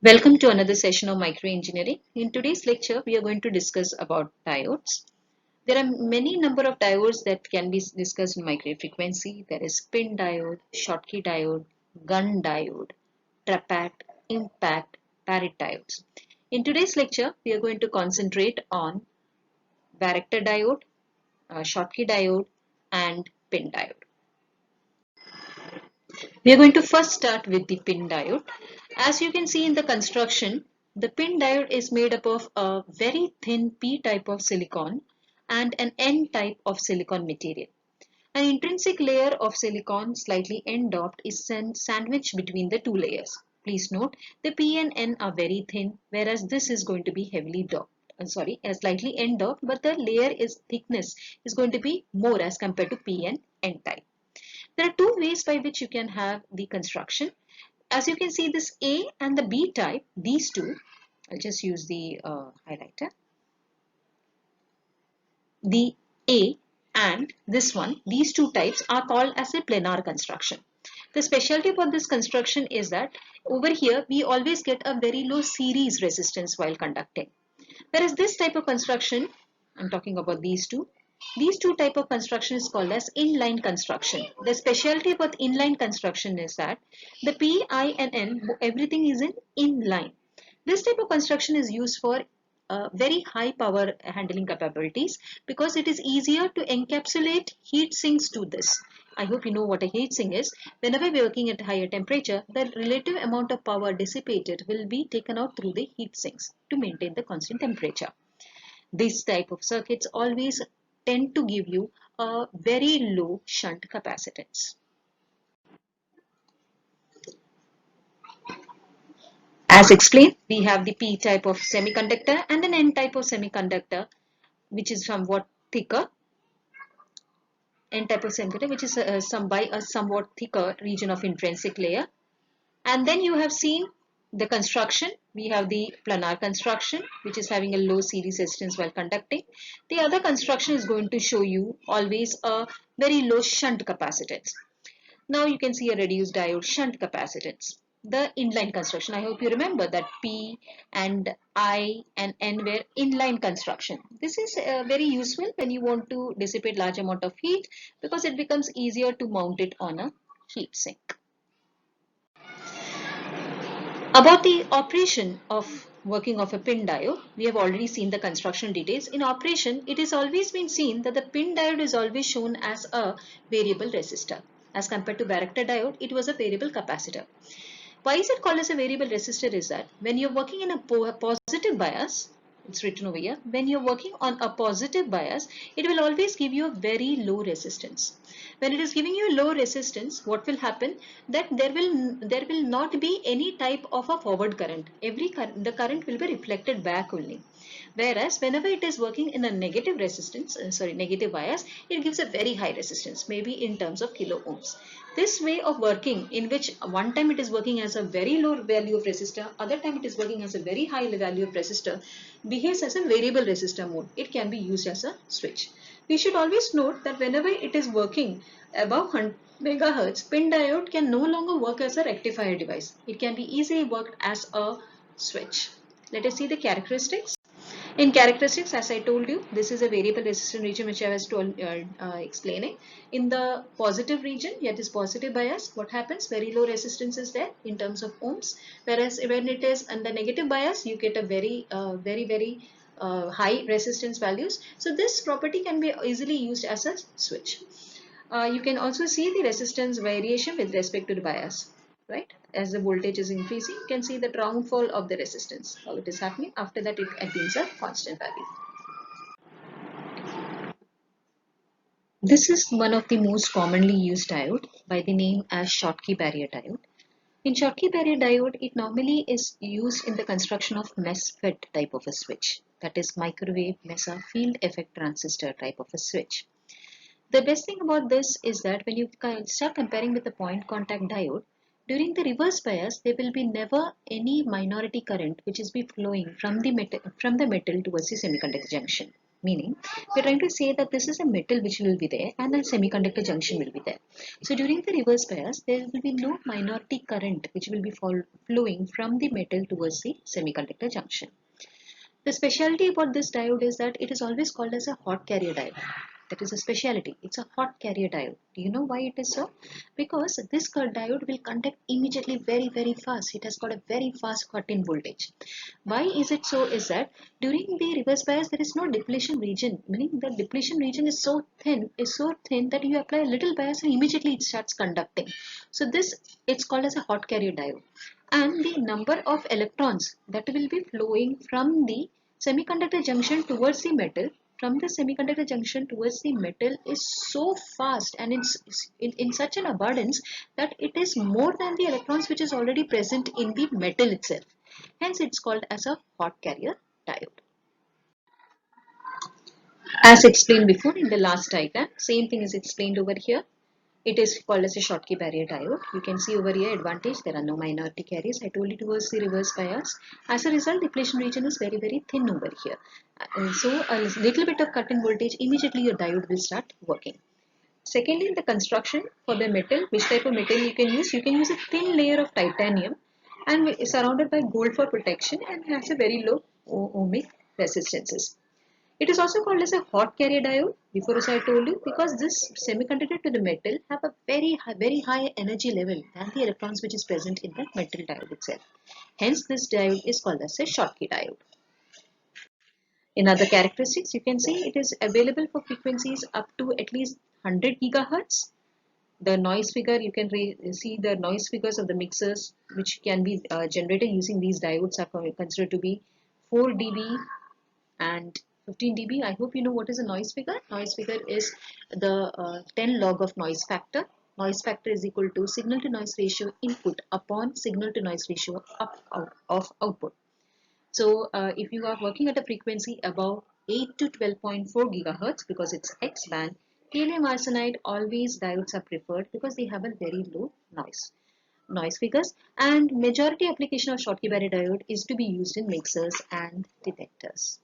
Welcome to another session of microengineering. In today's lecture, we are going to discuss about diodes. There are many number of diodes that can be discussed in microfrequency. There is pin diode, Schottky diode, gun diode, Trapat, impact, Parrot diodes. In today's lecture, we are going to concentrate on varactor diode, Schottky diode, and pin diode. We are going to first start with the pin diode. As you can see in the construction, the pin diode is made up of a very thin P type of silicon and an N type of silicon material. An intrinsic layer of silicon, slightly N-doped, is sandwiched between the two layers. Please note, the P and N are very thin, whereas this is going to be heavily doped. Slightly N-doped, but the layer is thickness is going to be more as compared to P and N type. There are two ways by which you can have the construction. As you can see, this A and the B type, these two, I'll just use the highlighter. The A and this one, these two types are called as a planar construction. The specialty about this construction is that over here we always get a very low series resistance while conducting. Whereas this type of construction, I'm talking about these two type of construction is called as inline construction. The specialty about inline construction is that the P, I and N, everything is in inline. This type of construction is used for very high power handling capabilities because it is easier to encapsulate heat sinks to this. I hope you know what a heat sink is. Whenever we are working at higher temperature, the relative amount of power dissipated will be taken out through the heat sinks to maintain the constant temperature. This type of circuits always tend to give you a very low shunt capacitance. As explained, we have the P type of semiconductor and an N type of semiconductor, which is somewhat thicker. N type of semiconductor, which is by a somewhat thicker region of intrinsic layer. And then you have seen the construction. We have the planar construction, which is having a low series resistance while conducting. The other construction is going to show you always a very low shunt capacitance. Now you can see a reduced diode shunt capacitance. The inline construction, I hope you remember that P and I and N were inline construction. This is very useful when you want to dissipate large amount of heat because it becomes easier to mount it on a heat sink. About the operation of working of a pin diode, we have already seen the construction details. In operation, it has always been seen that the pin diode is always shown as a variable resistor. As compared to varactor diode, it was a variable capacitor. Why is it called as a variable resistor is that when you're working in a positive bias, it's written over here, when you're working on a positive bias, it will always give you a very low resistance. When it is giving you low resistance, what will happen? That there will not be any type of a forward current. The current will be reflected back only. Whereas whenever it is working in a negative negative bias, it gives a very high resistance, maybe in terms of kilo ohms. This way of working, in which one time it is working as a very low value of resistor, other time it is working as a very high value of resistor, behaves as a variable resistor mode. It can be used as a switch. We should always note that whenever it is working above 100 megahertz, pin diode can no longer work as a rectifier device. It can be easily worked as a switch. Let us see the characteristics. In characteristics, as I told you, this is a variable resistance region which I was explaining. In the positive region, yet is positive bias, what happens? Very low resistance is there in terms of ohms. Whereas when it is under negative bias, you get a very high resistance values. So this property can be easily used as a switch. You can also see the resistance variation with respect to the bias. Right, as the voltage is increasing, you can see the downfall of the resistance, how it is happening. After that, it attains a constant value. This is one of the most commonly used diode by the name as Schottky barrier diode. In Schottky barrier diode, it normally is used in the construction of MESFET type of a switch, that is microwave Mesa field effect transistor type of a switch. The best thing about this is that when you start comparing with the point contact diode, during the reverse bias, there will be never any minority current which is be flowing from the metal towards the semiconductor junction. Meaning, we're trying to say that this is a metal which will be there and a semiconductor junction will be there. So during the reverse bias, there will be no minority current which will be flowing from the metal towards the semiconductor junction. The specialty about this diode is that it is always called as a hot carrier diode. That is a specialty. It's a hot carrier diode. Do you know why it is so? Because this diode will conduct immediately very, very fast. It has got a very fast cut-in voltage. Why is it so? Is that during the reverse bias there is no depletion region, meaning the depletion region is so thin that you apply a little bias and immediately it starts conducting. So this, it's called as a hot carrier diode. And the number of electrons that will be flowing from the semiconductor junction towards the metal, is so fast, and it's in such an abundance that it is more than the electrons which is already present in the metal itself. Hence it's called as a hot carrier diode. As explained before in the last diagram, same thing is explained over here. It is called as a Schottky barrier diode. You can see over here advantage, there are no minority carriers. I told you towards the reverse bias. As a result, depletion region is very, very thin over here. So a little bit of cut in voltage, immediately your diode will start working. Secondly, in the construction for the metal, which type of metal you can use? You can use a thin layer of titanium and surrounded by gold for protection and has a very low ohmic resistances. It is also called as a hot carrier diode, before as I told you, because this semiconductor to the metal have a very high energy level than the electrons which is present in the metal diode itself. Hence, this diode is called as a Schottky diode. In other characteristics, you can see it is available for frequencies up to at least 100 gigahertz. The noise figure, you can see the noise figures of the mixers which can be generated using these diodes are considered to be 4 dB and 15 dB. I hope you know what is a noise figure. Noise figure is the 10 log of noise factor. Noise factor is equal to signal to noise ratio input upon signal to noise ratio of output. So if you are working at a frequency above 8 to 12.4 gigahertz, because it's X band, gallium arsenide always diodes are preferred because they have a very low noise figures, and majority application of Schottky barrier diode is to be used in mixers and detectors.